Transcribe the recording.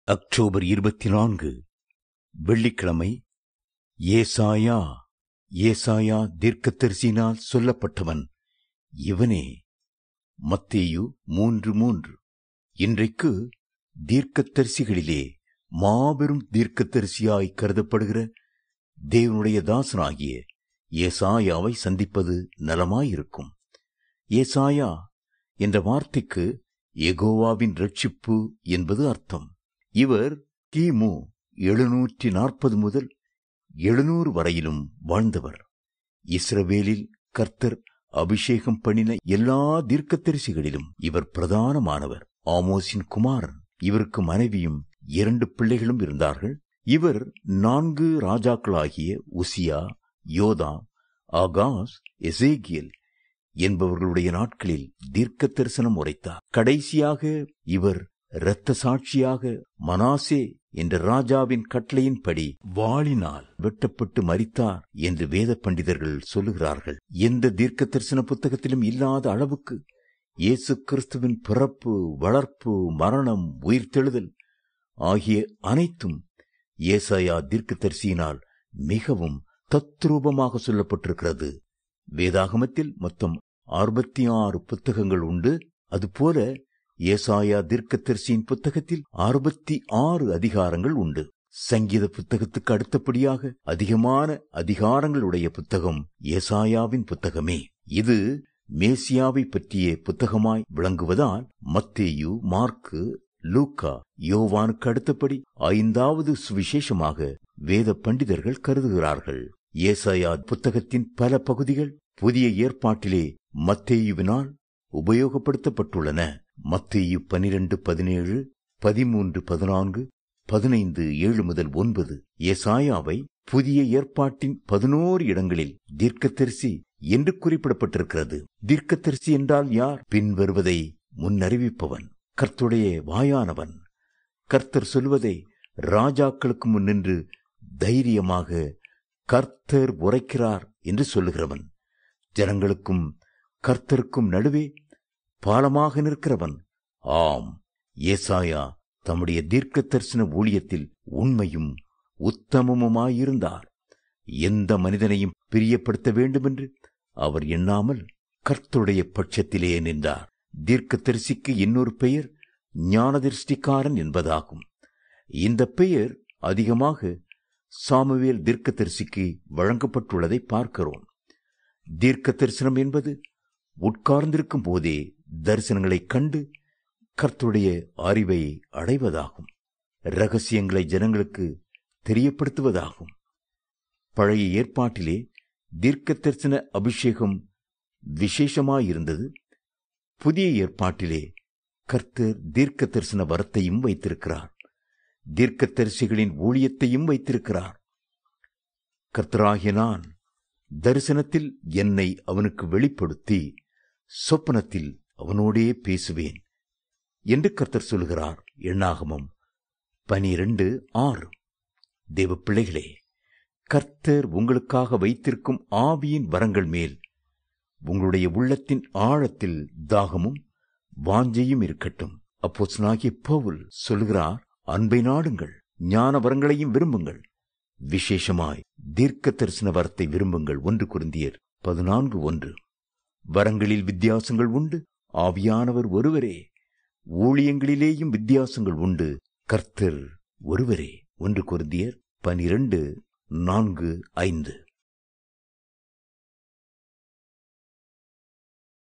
October 24 வெள்ளிக்கிழமை. ஏசாயா தீர்க்கதரிசியினால் சொல்லப்பட்டவன் இவனே. மத்தேயு 3:3. இன்றைக்கு தீர்க்கதரிசிகளிலே மாபெரும் தீர்க்கதரிசியாய் கருதப்படுகிற தேவனுடைய தாசனாகிய ஏசாயாவை சந்திப்பது நலமாயிருக்கும். ஏசாயா என்ற வார்த்தைக்கு யெகோவாவின் இரட்சிப்பு என்பது அர்த்தம். இவர் கிமு 740 முதல் 700 வரையிலும் வாழ்ந்தவர். இஸ்ரவேலில் கர்த்தர் அபிஷேகம் பண்ணின எல்லா தீர்க்கதரிசிகளிலும் இவர் பிரதானமானவர். ஆமோசின் குமாரன். இவருக்கு மனைவியும் 2 பிள்ளைகளும் இருந்தார்கள். இவர் 4 ராஜாக்களாகிய உசியா, யோதாம், ஆகாஸ், எசேக்கியேல் என்பவர்களுடைய நாட்களில் தீர்க்க தரிசனம் உரைத்தார். கடைசியாக இவர் இரத்த சாட்சியாக மனாசே என்ற ராஜாவின் கட்டளையின்படி வாளினால் வெட்டப்பட்டு மரித்தார் என்று வேத பண்டிதர்கள் சொல்லுகிறார்கள். எந்த தீர்க்க தரிசன புத்தகத்திலும் இல்லாத அளவுக்கு இயேசு கிறிஸ்துவின் பிறப்பு, வளர்ப்பு, மரணம், உயிர்த்தெழுதல் ஆகிய அனைத்தும் ஏசாயா தீர்க்கதரிசியினால் மிகவும் தத்ரூபமாக சொல்லப்பட்டிருக்கிறது. வேதாகமத்தில் மொத்தம் 66 புத்தகங்கள் உண்டு. அதுபோல ஏசாயா தீர்க்கதரிசியின் புத்தகத்தில் 66 அதிகாரங்கள் உண்டு. சங்கீத புத்தகத்துக்கு அடுத்தபடியாக அதிகமான அதிகாரங்களுடைய புத்தகம் ஏசாயாவின் புத்தகமே. இது மேசியாவை பற்றிய புத்தகமாய் விளங்குவதால் மத்தேயு, மார்க்கு, லூக்கா, யோவானுக்கு அடுத்தபடி 5வது சுவிசேஷமாக வேத பண்டிதர்கள் கருதுகிறார்கள். ஏசாயா புத்தகத்தின் பல பகுதிகள் புதிய ஏற்பாட்டிலே மத்தேயுவினால் உபயோகப்படுத்தப்பட்டுள்ளன. மத்தேயு 12:17, 13:14, 15:7-9. ஏசாயாவை புதிய ஏற்பாட்டின் 11 இடங்களில் தீர்க்கதரிசி என்று குறிப்பிடப்பட்டிருக்கிறது. தீர்க்கதரிசி என்றால் யார்? பின்வருவதை முன்னறிவிப்பவன், கர்த்தருடைய வாயானவன், கர்த்தர் சொல்வதை ராஜாக்களுக்கு முன் நின்று தைரியமாக கர்த்தர் உரைக்கிறார் என்று சொல்லுகிறவன், ஜனங்களுக்கும் கர்த்தருக்கும் நடுவே பாலமாக நிற்கிறவன். ஆம், ஏசாயா தம்முடைய தீர்க்க தரிசன ஊழியத்தில் உண்மையும் உத்தமமுமாயிருந்தார். எந்த மனிதனையும் பிரியப்படுத்த வேண்டுமென்று அவர் எண்ணாமல் கர்த்தருடைய பட்சத்திலே நின்றார். தீர்க்க தரிசிக்கு இன்னொரு பெயர் ஞானதிருஷ்டிக்காரன் என்பதாகும். இந்த பெயர் அதிகமாக சாமுவேல் தீர்க்க தரிசிக்கு வழங்கப்பட்டுள்ளதை பார்க்கிறோம். தீர்க்க தரிசனம் என்பது உட்கார்ந்திருக்கும் போதே தரிசனங்களை கண்டு கர்த்தருடைய அறிவை அடைவதாகும். இரகசியங்களை ஜனங்களுக்கு தெரியப்படுத்துவதாகும். பழைய ஏற்பாட்டிலே தீர்க்க தரிசன அபிஷேகம் விசேஷமாயிருந்தது. புதிய ஏற்பாட்டிலே கர்த்தர் தீர்க்க தரிசன வரத்தையும் வைத்திருக்கிறார். தீர்க்க தரிசிகளின் ஊழியத்தையும் வைத்திருக்கிறார். கர்த்தராகிய நான் தரிசனத்தில் என்னை அவனுக்கு வெளிப்படுத்தி சொப்பனத்தில் அவனோடே பேசுவேன் என்று கர்த்தர் சொல்கிறார். எண்ணாகமம் 12:6. தேவ பிள்ளைகளே, கர்த்தர் உங்களுக்காக வைத்திருக்கும் ஆவியின் வரங்கள் மேல் உங்களுடைய உள்ளத்தின் ஆழத்தில் தாகமும் வாஞ்சையும் இருக்கட்டும். அப்போஸ்தலனாகிய பவுல் சொல்கிறார், அன்பை நாடுங்கள், ஞான வரங்களையும் விரும்புங்கள், விசேஷமாய் தீர்க்க தரிசன வரத்தை விரும்புங்கள். 1 கொரிந்தியர் 14:1. வரங்களில் வித்தியாசங்கள் உண்டு, ஆவியானவர் ஒருவரே. ஊழியங்களிலேயும் வித்தியாசங்கள் உண்டு, கர்த்தர் ஒருவரே. 1 கொரிந்தியர் 12:4-5.